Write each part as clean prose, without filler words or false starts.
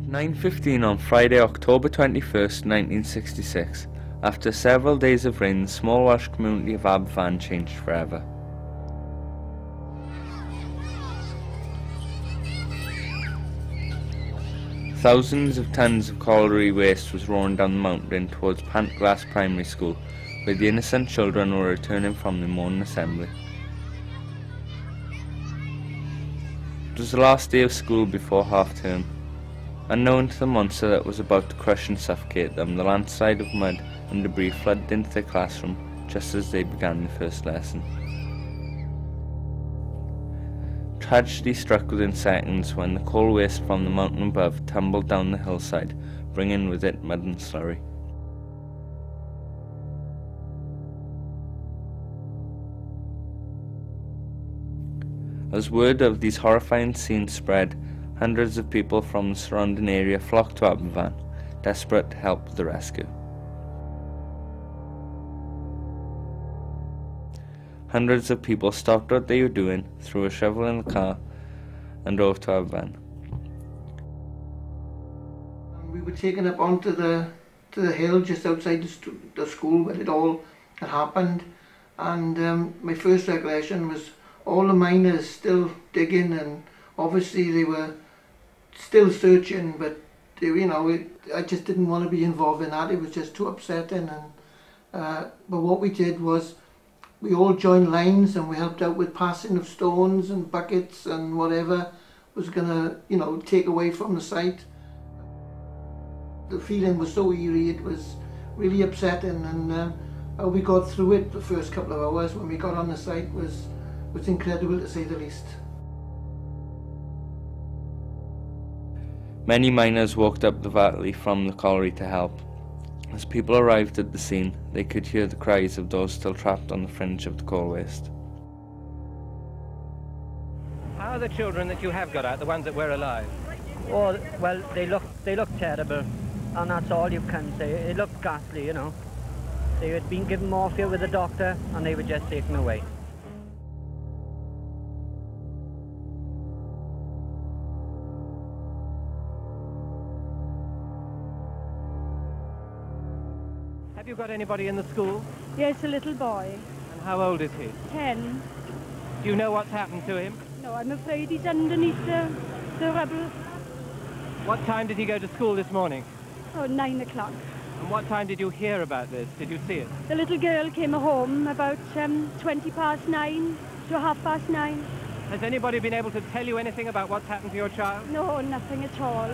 9:15 on Friday, October 21st, 1966. After several days of rain, the small Welsh community of Aberfan changed forever. Thousands of tons of colliery waste was rolling down the mountain towards Pantglas Primary School, where the innocent children were returning from the morning assembly. It was the last day of school before half-term. Unknown to the monster that was about to crush and suffocate them, the landslide of mud and debris flooded into their classroom just as they began the first lesson. Tragedy struck within seconds when the coal waste from the mountain above tumbled down the hillside, bringing with it mud and slurry. As word of these horrifying scenes spread, hundreds of people from the surrounding area flocked to Aberfan, desperate to help with the rescue. Hundreds of people stopped what they were doing, threw a shovel in the car, and drove to Aberfan. We were taken up onto the hill just outside the school where it all had happened, and my first recollection was all the miners still digging, and obviously they were still searching, but they, I just didn't want to be involved in that. It was just too upsetting. And but what we did was we all joined lines and we helped out with passing of stones and buckets and whatever was gonna, take away from the site. The feeling was so eerie. It was really upsetting, and how we got through it the first couple of hours when we got on the site was incredible, to say the least. Many miners walked up the valley from the colliery to help. As people arrived at the scene, they could hear the cries of those still trapped on the fringe of the coal waste. How are the children that you have got out, the ones that were alive? Oh, well, they look terrible, and that's all you can say. It looked ghastly, They had been given morphia with the doctor, and they were just taken away. Have you got anybody in the school? Yes, a little boy. And how old is he? 10. Do you know what's happened to him? No, I'm afraid he's underneath the rubble. What time did he go to school this morning? Oh, 9 o'clock. And what time did you hear about this? Did you see it? The little girl came home about 20 past 9 to 9:30. Has anybody been able to tell you anything about what's happened to your child? No, nothing at all.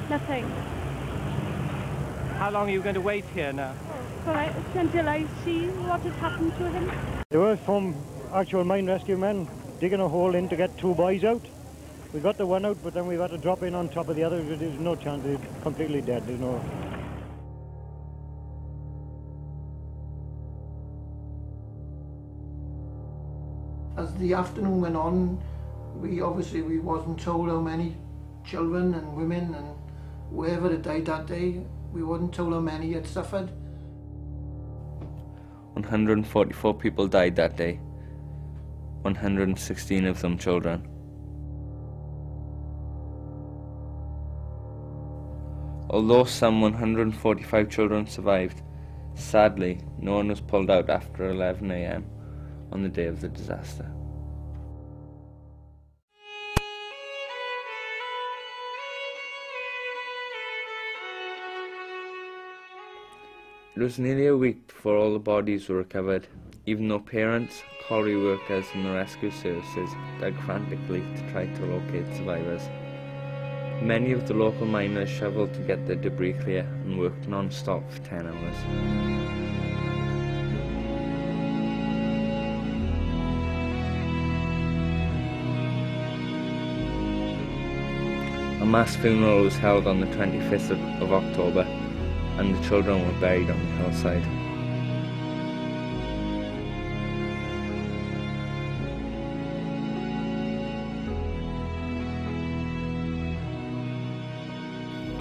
Nothing. How long are you going to wait here now? Until I see what has happened to him. There were some actual mine rescue men digging a hole in to get 2 boys out. We got the one out, but then we had to drop in on top of the other. There's no chance, they're completely dead. There's no... As the afternoon went on, we wasn't told how many children and women and whoever had died that day. We weren't told how many had suffered. 144 people died that day, 116 of them children. Although some 145 children survived, sadly no one was pulled out after 11 AM on the day of the disaster. It was nearly a week before all the bodies were recovered, even though parents, colliery workers and the rescue services dug frantically to try to locate survivors. Many of the local miners shovelled to get the debris clear and worked non-stop for 10 hours. A mass funeral was held on the 25th of October, and the children were buried on the hillside.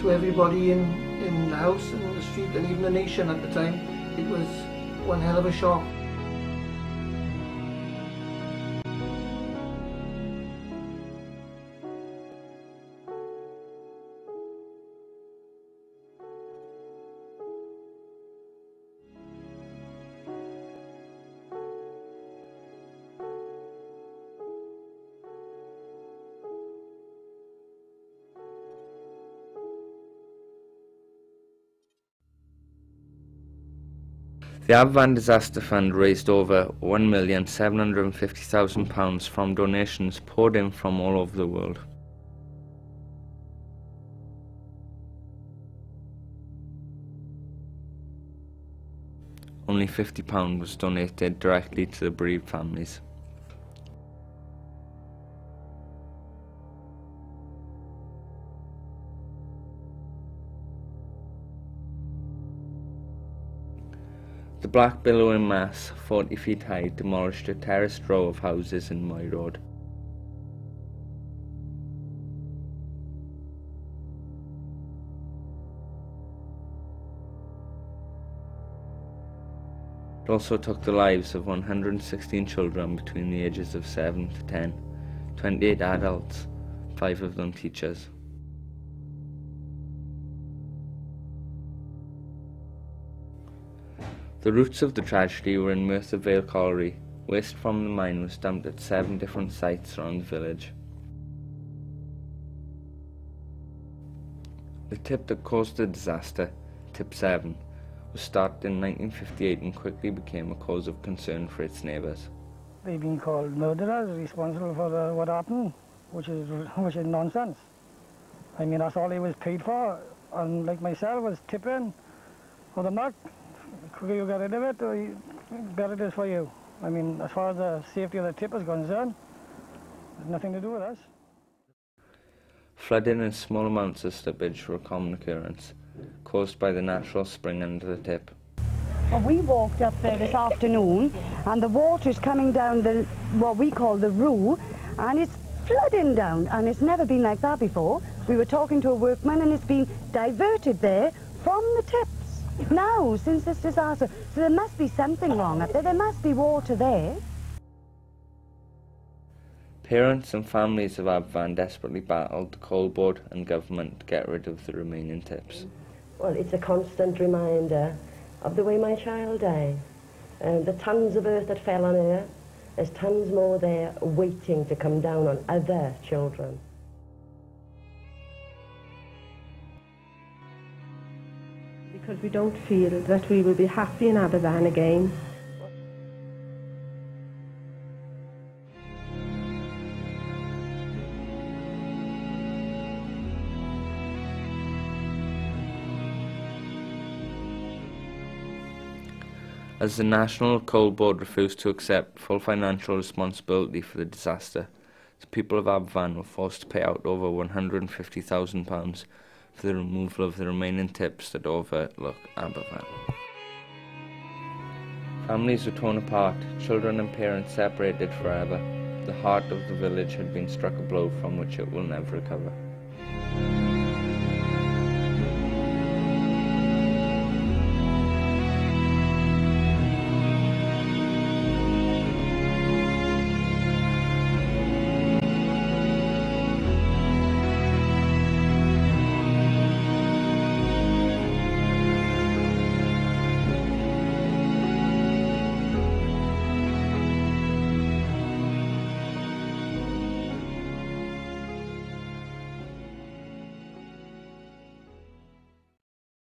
To everybody in the house and the street and even the nation at the time, it was one hell of a shock. The Aberfan Disaster Fund raised over £1,750,000 from donations poured in from all over the world. Only £50 was donated directly to the bereaved families. The black billowing mass, 40 feet high, demolished a terraced row of houses in Moy Road. It also took the lives of 116 children between the ages of 7 to 10, 28 adults, 5 of them teachers. The roots of the tragedy were in Merthyr Vale Colliery. Waste from the mine was dumped at 7 different sites around the village. The tip that caused the disaster, Tip 7, was started in 1958 and quickly became a cause of concern for its neighbours. They've been called murderers responsible for what happened, which is nonsense. I mean, that's all he was paid for, and like myself was tipping for the mark. The quicker you get rid of it, the better it is for you. I mean, as far as the safety of the tip is concerned, there's nothing to do with us. Flooding and small amounts of slippage were a common occurrence, caused by the natural spring under the tip. Well, we walked up there this afternoon, and the water's coming down what we call the Roo, and it's flooding down, and it's never been like that before. We were talking to a workman, and it's been diverted there from the tips. Now, since this disaster, so there must be something wrong up there. There must be water there. Parents and families of Aberfan desperately battled the Coal Board and government to get rid of the remaining tips. Well, it's a constant reminder of the way my child died. The tons of earth that fell on her, there's tons more there waiting to come down on other children. Because we don't feel that we will be happy in Aberfan again. As the National Coal Board refused to accept full financial responsibility for the disaster, the people of Aberfan were forced to pay out over £150,000 for the removal of the remaining tips that overlook Aberfan. Families were torn apart, children and parents separated forever. The heart of the village had been struck a blow from which it will never recover.